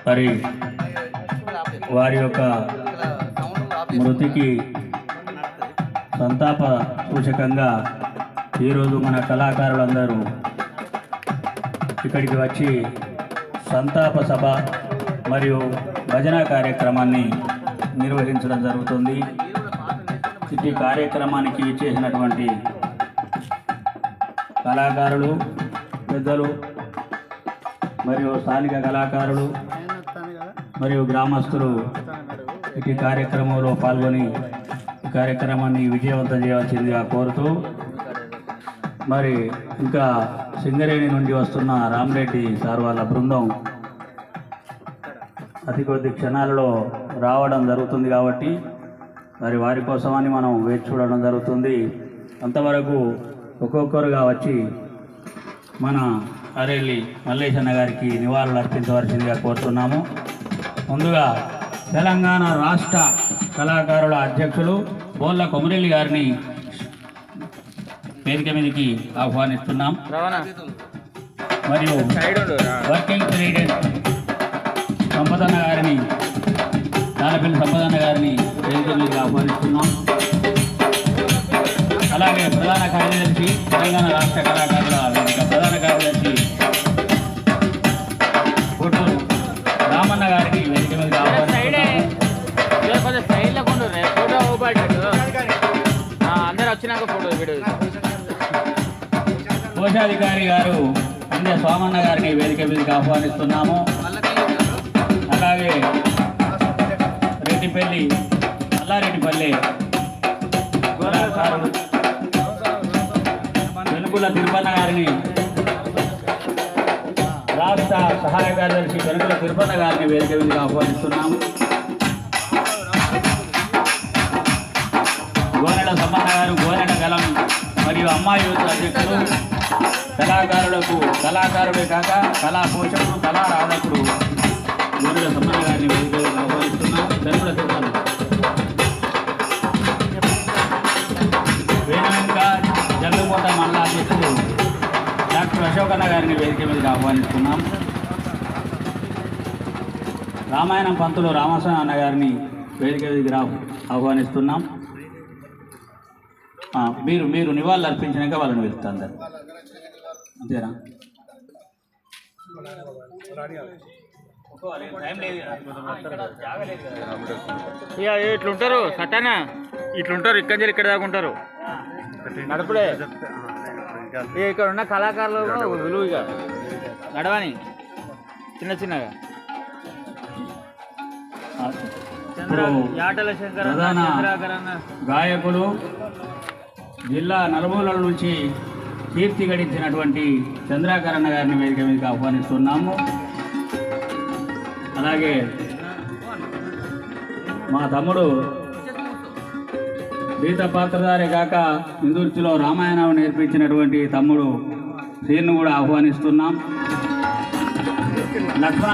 మరి వారి యొక్క మృతికి సంతాప సూచకంగా ఈరోజు మన కళాకారులందరూ ఇక్కడికి వచ్చి సంతాప సభ మరియు భజన కార్యక్రమాన్ని నిర్వహించడం జరుగుతుంది. ఈ కార్యక్రమానికి చేసినటువంటి కళాకారులు, పెద్దలు మరియు స్థానిక కళాకారులు మరియు గ్రామస్తులు ఈ కార్యక్రమంలో పాల్గొని ఈ కార్యక్రమాన్ని విజయవంతం చేయవలసిందిగా కోరుతూ, మరి ఇంకా సింగరేణి నుండి వస్తున్న రామరెడ్డి సార్ వాళ్ళ బృందం అతి కొద్ది క్షణాలలో రావడం జరుగుతుంది కాబట్టి మరి వారి కోసమని మనం వేచి చూడడం జరుగుతుంది. అంతవరకు ఒక్కొక్కరుగా వచ్చి మన అరేలి మల్లేశన్న గారికి నివాళులు అర్పించవలసిందిగా కోరుతున్నాము. ముందుగా తెలంగాణ రాష్ట్ర కళాకారుల అధ్యక్షులు బోళ్ళ కొమరెల్లి గారిని వేదిక మీదకి ఆహ్వానిస్తున్నాం. మరియు వర్కింగ్ ప్రెసిడెంట్ సంపదన్న గారిని, దానపల్లి సంపదన్న గారిని వేదిక మీదకి ఆహ్వానిస్తున్నాం. అలాగే ప్రధాన కార్యదర్శి, తెలంగాణ రాష్ట్ర కళాకారుల వేదిక ప్రధాన కార్యదర్శి గుంటూరు రామన్న గారిని వేదిక మీదకి ఆహ్వానిస్తున్నాం. అందరు వచ్చినాక ఫోటో వీడియో. కోశాధికారి గారు అందే స్వామన్న గారిని వేదిక మీదకి ఆహ్వానిస్తున్నాము. అలాగే రెడ్డిపల్లి అల్లారెడ్డిపల్లి వెనుకుల తిరుపన్న గారిని, రాష్ట్ర సహాయ కార్యదర్శి వెనుకుల తిరుపన్న గారిని వేదిక మీదకి ఆహ్వానిస్తున్నాము. గోనెల సంపన్న గారు, గోనెల గలం మరియు అమ్మాయి యూత్ అధ్యక్షులు, కళాకారుడే కాక కళా పోషకుడు, కళా రాధకుడు గోనెల సంపన్న గారిని వేదిక మీదకి ఆహ్వానిస్తున్నాం. వెనుకుల తిరుపన్న వేణుక జల్లుకోట మండల అధ్యక్షుడు డాక్టర్ అశోకన్న గారిని వేదిక మీదకి ఆహ్వానిస్తున్నాం. రామాయణం పంతులు రామస్వామి అన్న గారిని వేదిక మీదకి ఆహ్వానిస్తున్నాం. మీరు నివాళులు అర్పించినాక వాళ్ళని వెళ్తా అందరు, అంతేనా? ఇక ఇట్లుంటారు సటానా, ఇట్లుంటారు ఇక్కడ ఇక్కడ దాకా ఉంటారు నడుపుడే. ఇక్కడ ఉన్న కళాకారులు విలువగా నడవని చిన్న చిన్నగా. యాటల శంకర గాయకులు, జిల్లా నలుమూలల నుంచి కీర్తి గడించినటువంటి చంద్రాకరణ గారిని వేదిక మీదకి ఆహ్వానిస్తున్నాము. అలాగే మా తమ్ముడు గీత పాత్రధారే కాక ఇందూర్తిలో రామాయణం నేర్పించినటువంటి తమ్ముడు శ్రీను కూడా ఆహ్వానిస్తున్నాం. లక్ష్మణ